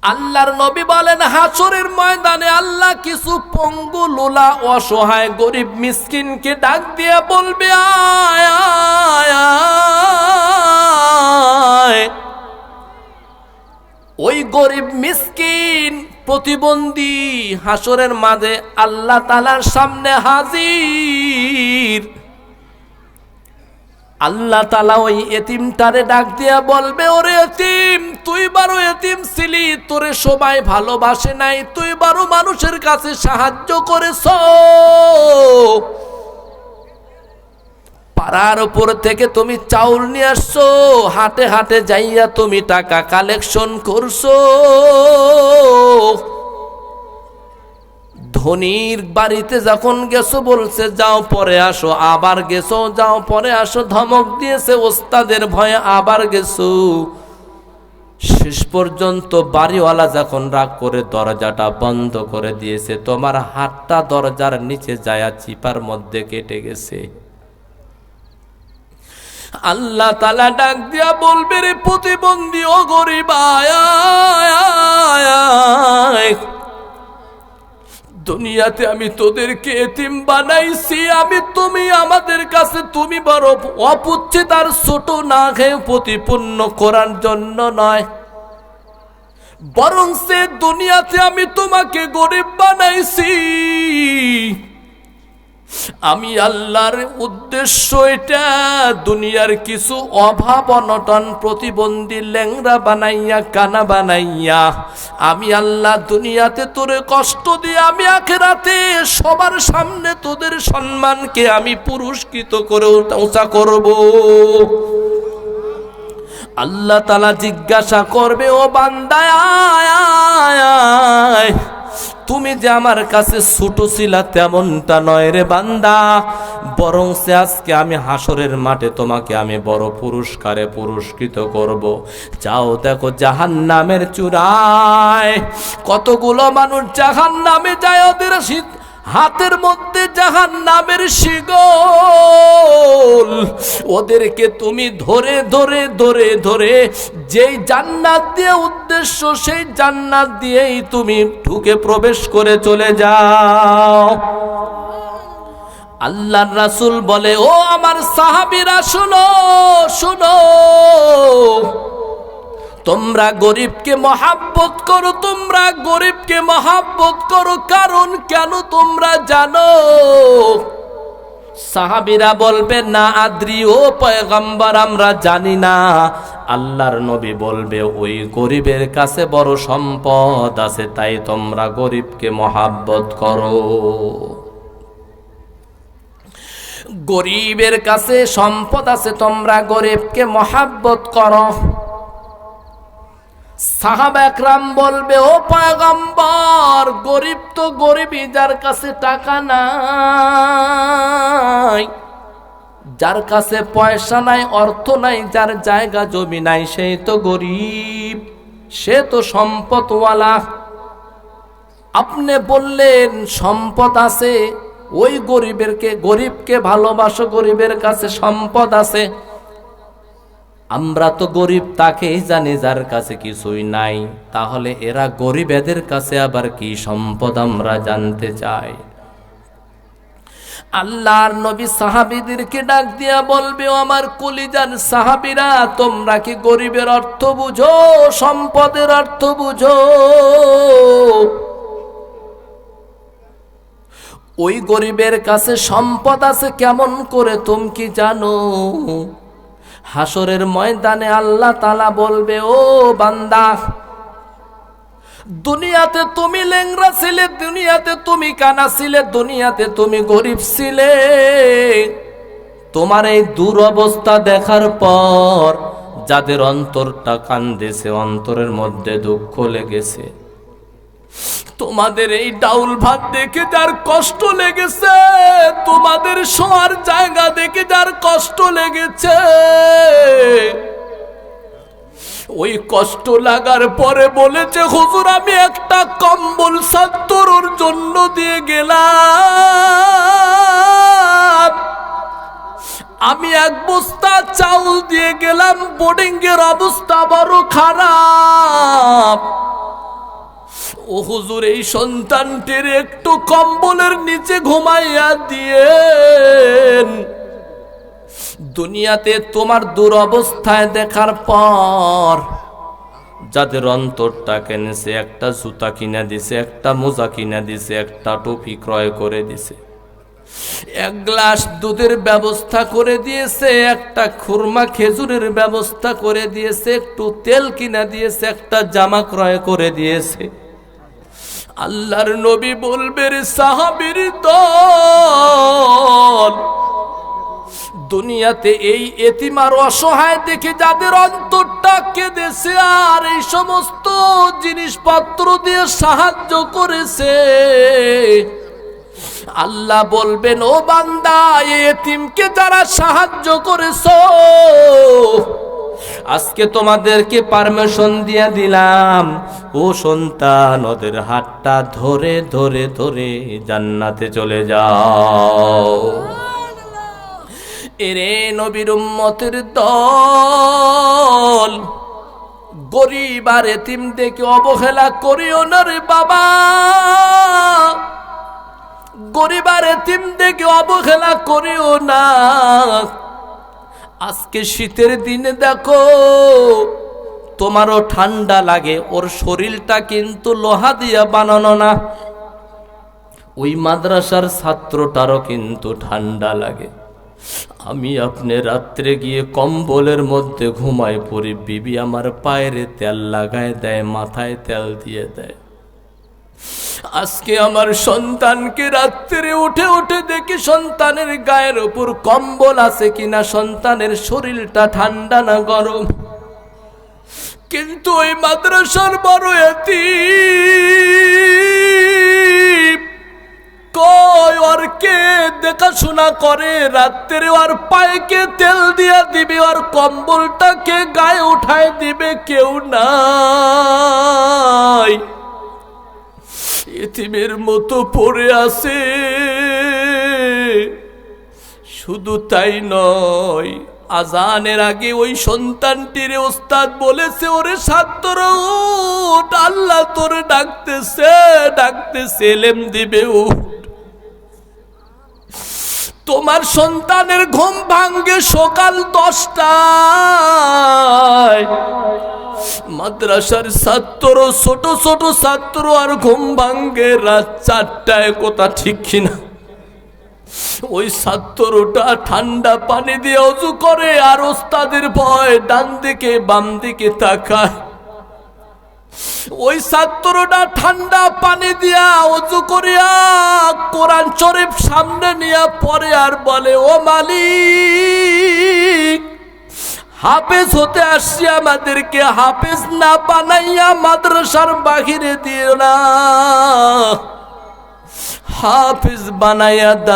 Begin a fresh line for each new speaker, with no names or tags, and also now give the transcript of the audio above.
আল্লাহর নবী বলেন, হাসরের ময়দানে আল্লাহ কিছু পঙ্গু লোলা অসহায় গরিব মিসকিনকে ডাক দিয়ে বলবে, আয় আয় আয়। ওই গরিব মিসকিন প্রতিবন্ধী হাসরের মাঝে আল্লাহ তাআলার সামনে হাজির। আল্লাহ তাআলা ওই এতিমটারে ডাক দিয়া বলবে, ওরে এতিম, তুই বড় এতিম ছিলি, তোরে সবাই ভালোবাসে নাই, তুই বড় মানুষের কাছে সাহায্য করেছ, পাড়ার উপর থেকে তুমি চাউল নিয়ে আসছো, হাটে হাটে যাইয়া তুমি টাকা কালেকশন করছো, ধনির বাড়িতে যখন গেছো বলছে যাও পরে আসো, আবার গেছো, যাও পরে আসো, ধমক দিয়েছে ওস্তাদের ভয়ে, আবার গেছো। শেষ পর্যন্ত বাড়িওয়ালা যখন রাগ করে দরজাটা বন্ধ করে দিয়েছে, তোমার হাতটা দরজার নিচে যায়া চিপার মধ্যে কেটে গেছে। আল্লাহ তাআলা ডাক দিয়া বলবে, রে প্রতিবন্ধী ও গরিব, আয় আয় আয়। দুনিয়াতে আমি তোদেরকে এতিম বানাইছি, তুমি আমাদের কাছে তুমি বড় অপুচ্ছিত আর ছোট না খেয়ে প্রতিপূর্ণ করার জন্য নয়, বরং সে দুনিয়াতে আমি তোমাকে গরিব বানাইছি। আমি আল্লাহর উদ্দেশ্য এটা, দুনিয়ার কিছু অভাব অনটন প্রতিবন্ধী ল্যাংড়া বানাইয়া কানা বানাইয়া আমি আল্লাহ দুনিয়াতে তোরে কষ্ট দিয়ে আমি আখিরাতে সবার সামনে তোদের সম্মানকে আমি পুরস্কৃত করে উঁচা করব। আল্লাহ তাআলা জিজ্ঞাসা করবে, ও বান্দা, আয় আয় আয়। তুমি যে আমার কাছে ছোট ছিলা তেমনটা নয় রে বান্দা, বরং সে আজকে আমি হাসরের মাঠে তোমাকে আমি বড় পুরস্কারে পুরস্কৃত করব। যাও দেখো জাহান্নামের চূড়ায় কতগুলো মানুষ জাহান্নামে যায়, ওদের হাতের মধ্যে জাহান্নামের শিকল, ওদেরকে তুমি ধরে ধরে ধরে ধরে যেই জান্নাত দিয়ে উদ্দেশ্য সেই জান্নাত দিয়েই তুমি ঢুকে প্রবেশ করে চলে যাও। আল্লাহর রাসূল বলে, ও আমার সাহাবীরা শুনো শুনো, তোমরা গরিবকে মহাব্বত করো, তোমরা গরিবকে মহাব্বত করো, কারণ কেন তোমরা জানো? সাহাবীরা বলবে, না আদ্রি ও পয়গম্বর, আমরা জানি না। আল্লাহর নবী বলবে, ওই গরিবের কাছে বড় সম্পদ আছে, তাই তোমরা গরিবকে মহাব্বত করো। গরিবের কাছে সম্পদ আছে, তোমরা গরিবকে মহাব্বত করো। সাহাবা একরাম বলবে, ও পয়গম্বর, গরিব তো গরিবই, যার কাছে টাকা নাই, যার কাছে পয়সা নাই, অর্থ নাই, যার জায়গা জমি নাই, সেই তো গরিব, সে তো সম্পদওয়ালা। আপনি বললেন সম্পদ আছে, ওই গরিবকে ভালোবাসো, গরিবের কাছে সম্পদ আছে। আমরা তো গরিব তাকেই জানি যার কাছে কিছুই নাই, তাহলে এরা গরিব, এদের কাছে আবার কি সম্পদ আমরা জানতে চাই। আল্লাহর নবী সাহাবীদেরকে ডাক দিয়া বলবে, ও আমার কলিজার সাহাবীরা, তোমরা কি গরিবের অর্থ বুঝো, সম্পদের অর্থ বুঝো? ওই গরিবের কাছে সম্পদ আছে কেমন করে তুমি কি জানো? হাসরের ময়দানে আল্লাহ তাআলা বলবে, ও বান্দা, দুনিয়াতে তুমি ল্যাংড়া ছিলে, দুনিয়াতে তুমি কানা ছিলে, দুনিয়াতে তুমি গরিব ছিলে, তোমার এই দুরবস্থা দেখার পর যাদের অন্তরটা কান্দেছে, অন্তরের মধ্যে দুঃখ লেগেছে, তোমাদের এই ডাউল ভাত দেখে যার কষ্ট লেগেছে, তোমাদের শোয়ার জায়গা দেখে যার কষ্ট লেগেছে, ওই কষ্ট লাগার পরে বলেছে, হুজুর আমি একটা কম্বল ছাত্রর জন্য দিয়ে গেলাম, আমি এক বস্তা চাউল দিয়ে গেলাম, বোর্ডিং এর অবস্থা বড় খারাপ, ও হুজুর, এই সন্তানটির একটু কম্বলের নিচে ঘুমাইয়া দিয়েন। দুনিয়াতে তোমার দুরবস্থায় দেখার পর যাদের অন্তরটা কেনেছে, একটা জুতা কিনে দিছে, একটা মোজা কিনে দিছে, একটা টুপি ক্রয় করে দিছে, এক গ্লাস দুধের ব্যবস্থা করে দিয়েছে, একটা খুরমা খেজুরের ব্যবস্থা করে দিয়েছে, একটু তেল কিনে দিয়েছে, একটা জামা ক্রয় করে দিয়েছে। আল্লাহর নবী বলবে, রে সাহাবীর দল, দুনিয়াতে এই এতিম আর অসহায় দেখে যাদের অন্তরটা কেঁদেছে আর এই সমস্ত জিনিসপত্র দিয়ে সাহায্য করেছে, আল্লাহ বলবেন, ও বান্দা, এই এতিমকে যারা সাহায্য করেছো, আজকে তোমাদেরকে পারমিশন দিয়ে দিলাম, ও সন্তান, ওদের হাতটা ধরে ধরে ধরে জান্নাতে চলে যাও। এরে নবীর উম্মতের দল, গরিব আর এতিম দেখে অবহেলা করিও না রে বাবা। গরিব আর এতিম দেখে অবহেলা করিও না। আজকে শীতের দিনে দেখো, তোমারও ঠান্ডা লাগে, ওর শরীরটা কিন্তু লোহা দিয়া বানানো না। ওই মাদ্রাসার ছাত্রটারও কিন্তু ঠান্ডা লাগে। আমি আপনি রাত্রে গিয়ে কম্বলের মধ্যে ঘুমাই পড়ি, বিবি আমার পায়ে তেল লাগায় দেয়, মাথায় তেল দিয়ে দেয়। আজকে আমার সন্তানকে রাত্রে উঠে উঠে দেখি সন্তানের গায়ের উপর কম্বল আছে কিনা, সন্তানের শরীরটা ঠান্ডা না গরম। কিন্তু ওই মাদ্রাসার বড় এতিম কয়, ওর কে দেখাশোনা করে? রাত্রে ওর পায়ে কে তেল দিয়া দিবে, ওর কম্বলটাকে গায়ে উঠায় দিবে? কেউ নাই। এতিমের মতো পড়ে আছে। শুধু তাই নয়, আজানের আগে ওই সন্তানটির ওস্তাদ বলেছে, ওরে ছাত্র উঠ, আল্লাহ তোরে ডাকতেছে, ডাকতেছে, এলেম দিবে, উঠ। তোমার সন্তানের ঘুম ভাঙ্গে সকাল 10টায়। মাদ্রাসার ছাত্র, ছোট ছোট ছাত্র, আর ঘুম ভাঙ্গে রাত 4টায়, কথা ঠিক কিনা? ওই ছাত্রটা ঠান্ডা পানি দিয়ে অজু করে আর ওস্তাদের ভয় ডান দিকে বাম দিকে তাকায়। ওই ছাত্রটা ঠান্ডা পানি দিয়া অজু করিয়া কোরআন শরীফ সামনে নিয়ে পড়ে আর বলে, ও মালিক, হাফেজ হতে আসছি, আমাদেরকে হাফেজ না বানাইয়া মাদ্রাসার বাহিরে দিও না, হাফেজ বানাইয়া দাও।